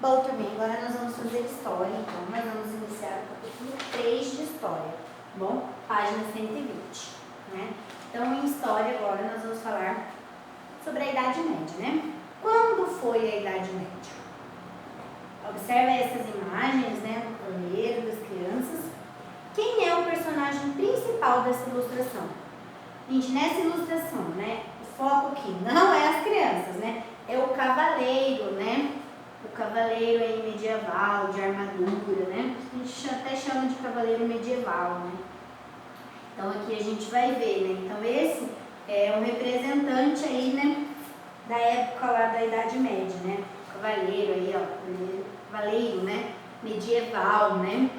Bom, turminha, agora nós vamos fazer história, então nós vamos iniciar o capítulo 3 de história, tá bom? Página 120, né? Então, em história agora nós vamos falar sobre a Idade Média, né? Quando foi a Idade Média? Observa essas imagens, né, do pandeiro, das crianças. Quem é o personagem principal dessa ilustração? Gente, nessa ilustração, né, o foco aqui não é as crianças, né? É o cavaleiro, né? O cavaleiro aí medieval, de armadura, né? A gente até chama de cavaleiro medieval, né? Então aqui a gente vai ver, né? Então esse é um representante aí, né? Da época lá da Idade Média, né? O cavaleiro aí, ó, cavaleiro, né? Medieval, né?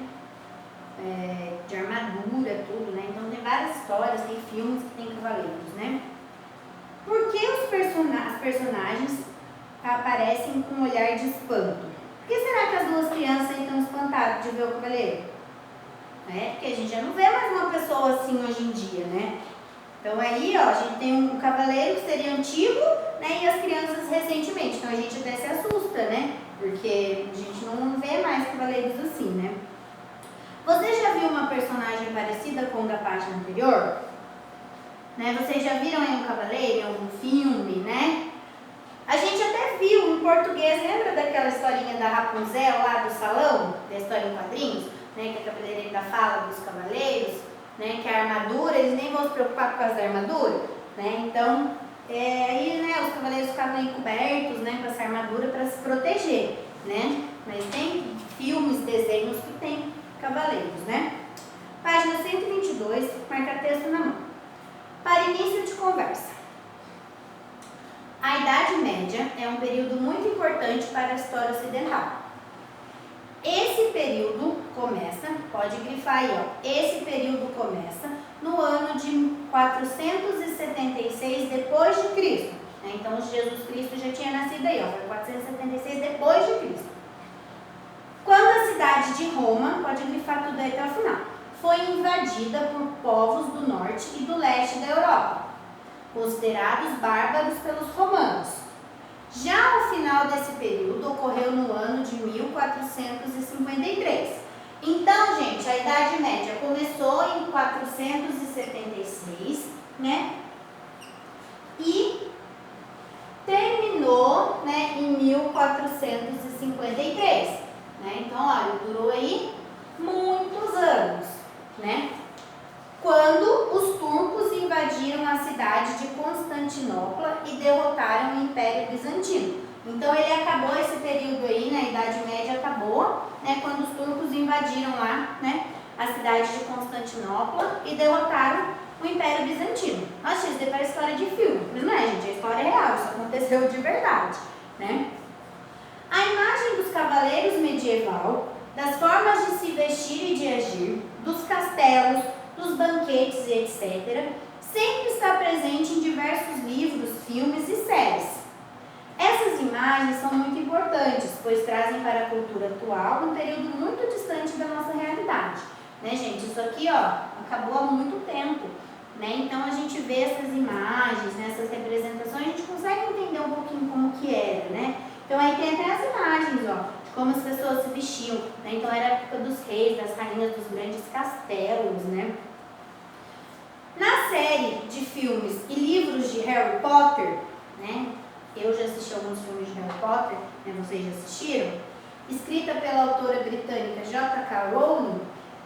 De armadura, tudo, né? Então tem várias histórias, tem filmes que tem cavaleiros, né? Por que as personagens aparecem com um olhar de espanto? Por que será que as duas crianças aí estão espantadas de ver o cavaleiro? Porque a gente já não vê mais uma pessoa assim hoje em dia, né? Então aí, ó, a gente tem um cavaleiro que seria antigo, né? E as crianças recentemente. Então a gente até se assusta, né? Porque a gente não vê mais cavaleiros assim, né? Você já viu uma personagem parecida com o da página anterior? Né? Vocês já viram aí um cavaleiro em algum filme, né? A gente até viu em português, lembra daquela historinha da Rapunzel lá do salão? Da história em quadrinhos? Né? Que a cabeleireira fala dos cavaleiros, né? Que a armadura, eles nem vão se preocupar com as armaduras, né? Então, aí, né, os cavaleiros ficavam encobertos, né, com essa armadura para se proteger, né? Mas tem filmes, desenhos que tem cavaleiros, né? Página 122, marca texto na mão. Para início de conversa. A Idade Média é um período muito importante para a história ocidental. Esse período começa, pode grifar aí, ó, esse período começa no ano de 476 depois de Cristo. Né? Então, Jesus Cristo já tinha nascido aí, ó, foi 476 depois de Cristo. Quando a cidade de Roma, pode grifar tudo aí até o final, foi invadida por povos do norte e do leste da Europa, considerados bárbaros pelos romanos. Já o final desse período ocorreu no ano de 1453. Então, gente, a Idade Média começou em 476, né? E terminou, né, em 1453. Né? Então, olha, durou aí muitos anos, né? Quando os turcos invadiram a cidade de Constantinopla e derrotaram o Império Bizantino. Então ele acabou esse período aí, né, a Idade Média acabou, né, quando os turcos invadiram lá, né, a cidade de Constantinopla e derrotaram o Império Bizantino. Nossa, isso daí parece história de filme, mas não é, gente, a história é real, isso aconteceu de verdade, né? A imagem dos cavaleiros medieval, das formas de se vestir e de agir, dos castelos, dos banquetes e etc., sempre está presente em diversos livros, filmes e séries. Essas imagens são muito importantes, pois trazem para a cultura atual um período muito distante da nossa realidade. Né, gente? Isso aqui, ó, acabou há muito tempo. Né? Então, a gente vê essas imagens, né, essas representações, a gente consegue entender um pouquinho como que era, né? Então, aí tem até as imagens, ó, de como as pessoas se vestiam. Né? Então, era a época dos reis, das rainhas, dos grandes castelos, né? Na série de filmes e livros de Harry Potter, né? Eu já assisti alguns filmes de Harry Potter, né? Vocês já assistiram? Escrita pela autora britânica J.K. Rowling,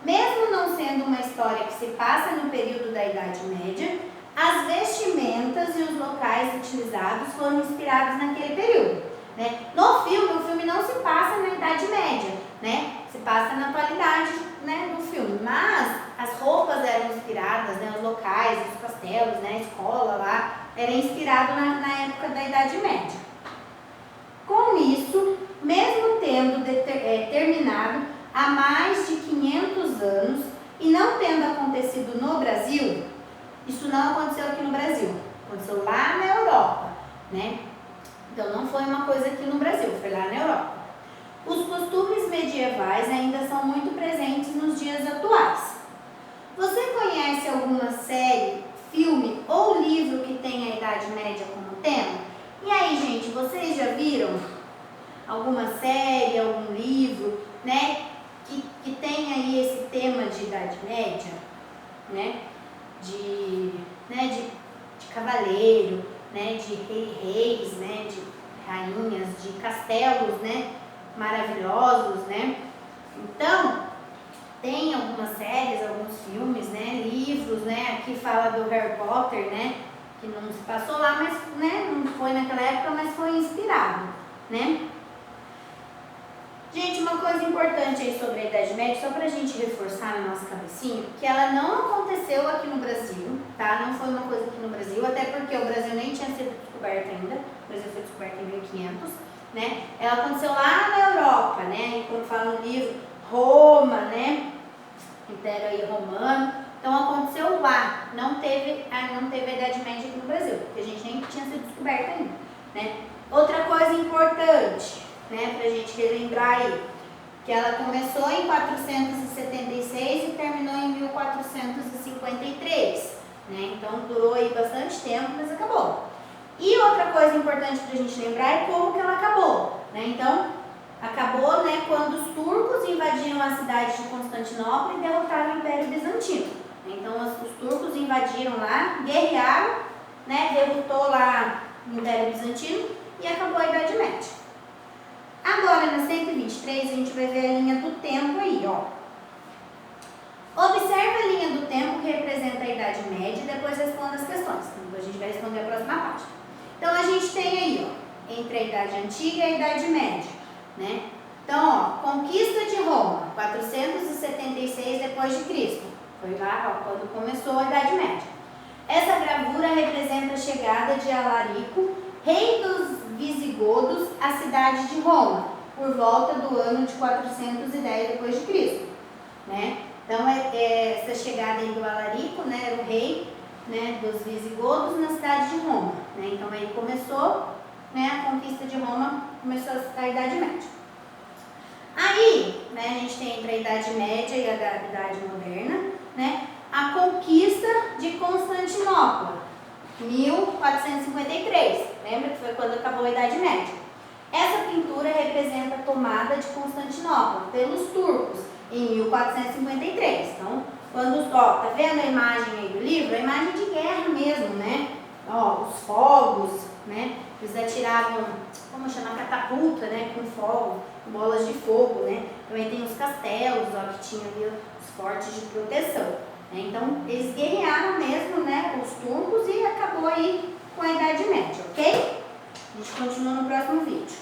mesmo não sendo uma história que se passa no período da Idade Média, as vestimentas e os locais utilizados foram inspirados naquele período. Né? No filme, o filme não se passa na Idade Média, né? Se passa na atualidade, né, do filme, mas as roupas eram inspiradas, né, os locais, os castelos, né, a escola lá, era inspirado na época da Idade Média. Com isso, mesmo tendo terminado há mais de 500 anos e não tendo acontecido no Brasil, isso não aconteceu aqui no Brasil, aconteceu lá na Europa, né? Então não foi uma coisa aqui no Brasil, foi lá na Europa. Os costumes medievais ainda são muito presentes nos dias atuais. Você conhece alguma série, filme ou livro que tenha a Idade Média como tema? E aí, gente, vocês já viram alguma série, algum livro, né, que tem aí esse tema de Idade Média, né, de cavaleiro, né, de reis, né, de rainhas, de castelos, né, maravilhosos, né? Então, tem algumas séries, alguns filmes, né, livros, né, aqui fala do Harry Potter, né, que não se passou lá, mas, né, não foi naquela época, mas foi inspirado, né? Gente, uma coisa importante aí sobre a Idade Média, só pra gente reforçar na nossa cabecinha, que ela não aconteceu aqui no Brasil, tá? Não foi uma coisa aqui no Brasil, até porque o Brasil nem tinha sido descoberto ainda, o Brasil foi descoberto em 1500, né? Ela aconteceu lá na Europa, né? E como fala no livro, Roma, né? Império aí romano, então aconteceu lá, não teve a Idade Média aqui no Brasil, porque a gente nem tinha sido descoberto ainda, né? Outra coisa importante, né, pra gente relembrar aí, que ela começou em 476 e terminou em 1453, né? Então durou aí bastante tempo, mas acabou. E outra coisa importante pra gente lembrar é como que ela acabou, né? Então, acabou, né, quando os turcos invadiram a cidade de Constantinopla e derrotaram o Império Bizantino. Então, os turcos invadiram lá, guerrearam, né, derrotou lá o Império Bizantino e acabou a Idade Média. Agora, na 123, a gente vai ver a linha do tempo aí, ó. Observe a linha do tempo que representa a Idade Média e depois responda as questões. Então, a gente vai responder a próxima página. Então, a gente tem aí, ó, entre a Idade Antiga e a Idade Média, né? Então, ó, conquista de Roma, 476 depois de Cristo. Foi lá, ó, quando começou a Idade Média. Essa gravura representa a chegada de Alarico, rei dos visigodos, à cidade de Roma, por volta do ano de 410 depois de Cristo, né? Então, essa chegada aí do Alarico, né, era o rei, né, dos visigodos na cidade de Roma, né? Então, aí começou, né, a conquista de Roma, começou a Idade Média. Aí, né, a gente tem entre a Idade Média e a Idade Moderna, né, a conquista de Constantinopla, 1453, lembra que foi quando acabou a Idade Média. Essa pintura representa a tomada de Constantinopla pelos turcos em 1453. Então, quando, ó, tá vendo a imagem aí do livro? A imagem de guerra mesmo, né? Ó, os fogos, né? Eles atiravam, como chama, catapulta, né? Com fogo, com bolas de fogo, né? Também tem os castelos, ó, que tinha ali os fortes de proteção. Então, eles guerrearam mesmo, né, os turcos e acabou aí com a Idade Média, ok? A gente continua no próximo vídeo.